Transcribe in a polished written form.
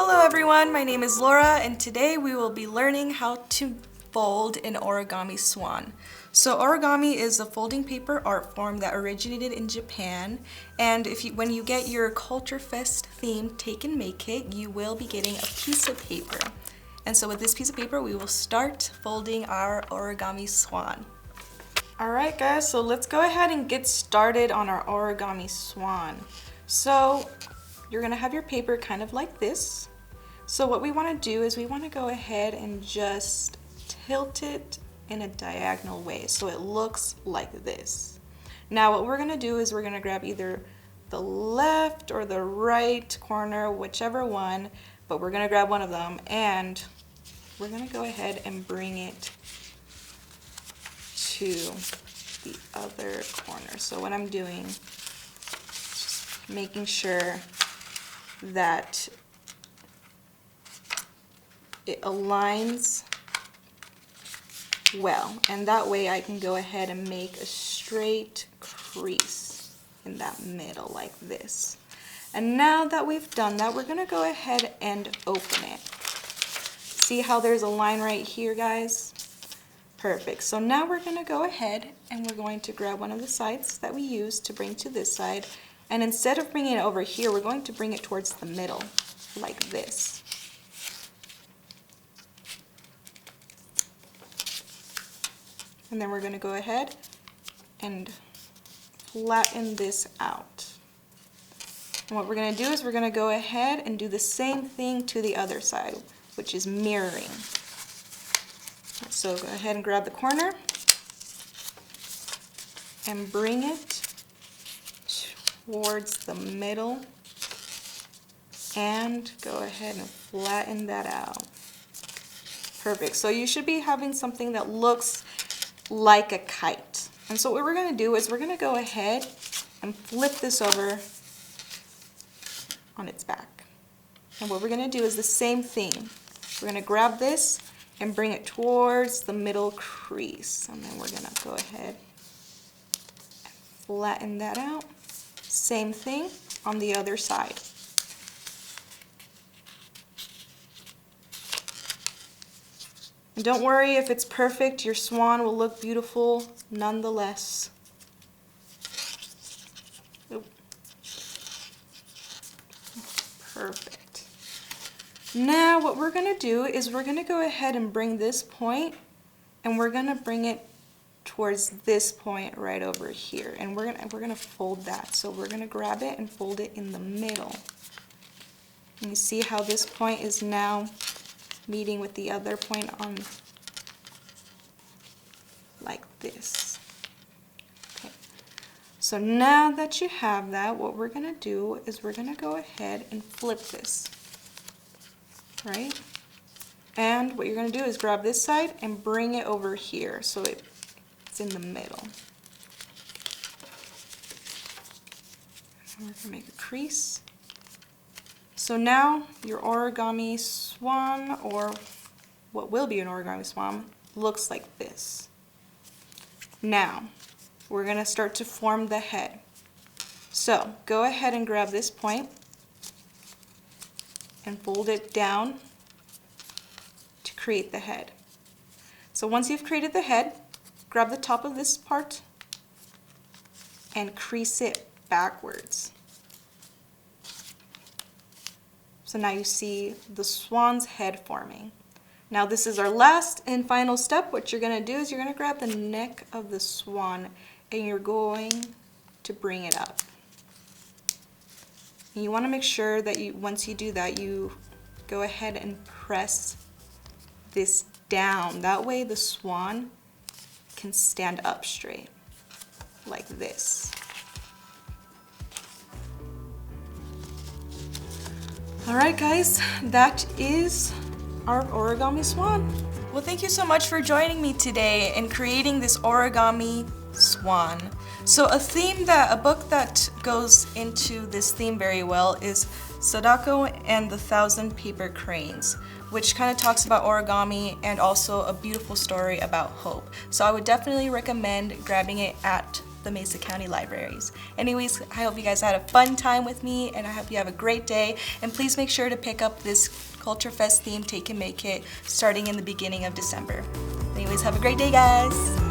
Hello everyone, my name is Laura and today we will be learning how to fold an Origami Swan. So origami is a folding paper art form that originated in Japan, and when you get your Culture Fest theme Take and Make It, you will be getting a piece of paper. And so with this piece of paper we will start folding our Origami Swan. Alright guys, so let's go ahead and get started on our Origami Swan. So you're going to have your paper kind of like this. So what we want to do is we want to go ahead and just tilt it in a diagonal way so it looks like this. Now what we're going to do is we're going to grab either the left or the right corner, whichever one, but we're going to grab one of them and we're going to go ahead and bring it to the other corner. So what I'm doing is just making sure that it aligns well, and that way I can go ahead and make a straight crease in that middle like this. And now that we've done that, we're going to go ahead and open it. See how there's a line right here, guys? Perfect. So now we're going to go ahead and we're going to grab one of the sides that we used to bring to this side, and instead of bringing it over here, we're going to bring it towards the middle like this. And then we're going to go ahead and flatten this out. And what we're going to do is we're going to go ahead and do the same thing to the other side, which is mirroring. So go ahead and grab the corner and bring it towards the middle and go ahead and flatten that out. Perfect. So you should be having something that looks like a kite. And so what we're going to do is we're going to go ahead and flip this over on its back. And what we're going to do is the same thing. We're going to grab this and bring it towards the middle crease. And then we're going to go ahead and flatten that out. Same thing on the other side. And don't worry if it's perfect, your swan will look beautiful nonetheless. Oop. Perfect. Now what we're going to do is we're going to go ahead and bring this point and we're going to bring it towards this point right over here, and we're going to fold that. So we're going to grab it and fold it in the middle. And you see how this point is now meeting with the other point on like this. Okay. So now that you have that, what we're going to do is we're going to go ahead and flip this, right? And what you're going to do is grab this side and bring it over here so it's in the middle. And we're going to make a crease. So now your Origami Swan, or what will be an Origami Swan, looks like this. Now we're going to start to form the head. So go ahead and grab this point and fold it down to create the head. So once you've created the head, grab the top of this part and crease it backwards. So now you see the swan's head forming. Now this is our last and final step. What you're going to do is you're going to grab the neck of the swan and you're going to bring it up. And you want to make sure that once you do that, you go ahead and press this down. That way the swan can stand up straight like this. Alright guys, that is our Origami Swan. Well, thank you so much for joining me today in creating this Origami Swan. So a book that goes into this theme very well is Sadako and the Thousand Paper Cranes, which kind of talks about origami and also a beautiful story about hope. So I would definitely recommend grabbing it at the the Mesa County Libraries. Anyways, I hope you guys had a fun time with me, and I hope you have a great day. And please make sure to pick up this Culture Fest theme Take and Make It starting in the beginning of December. Anyways, have a great day, guys.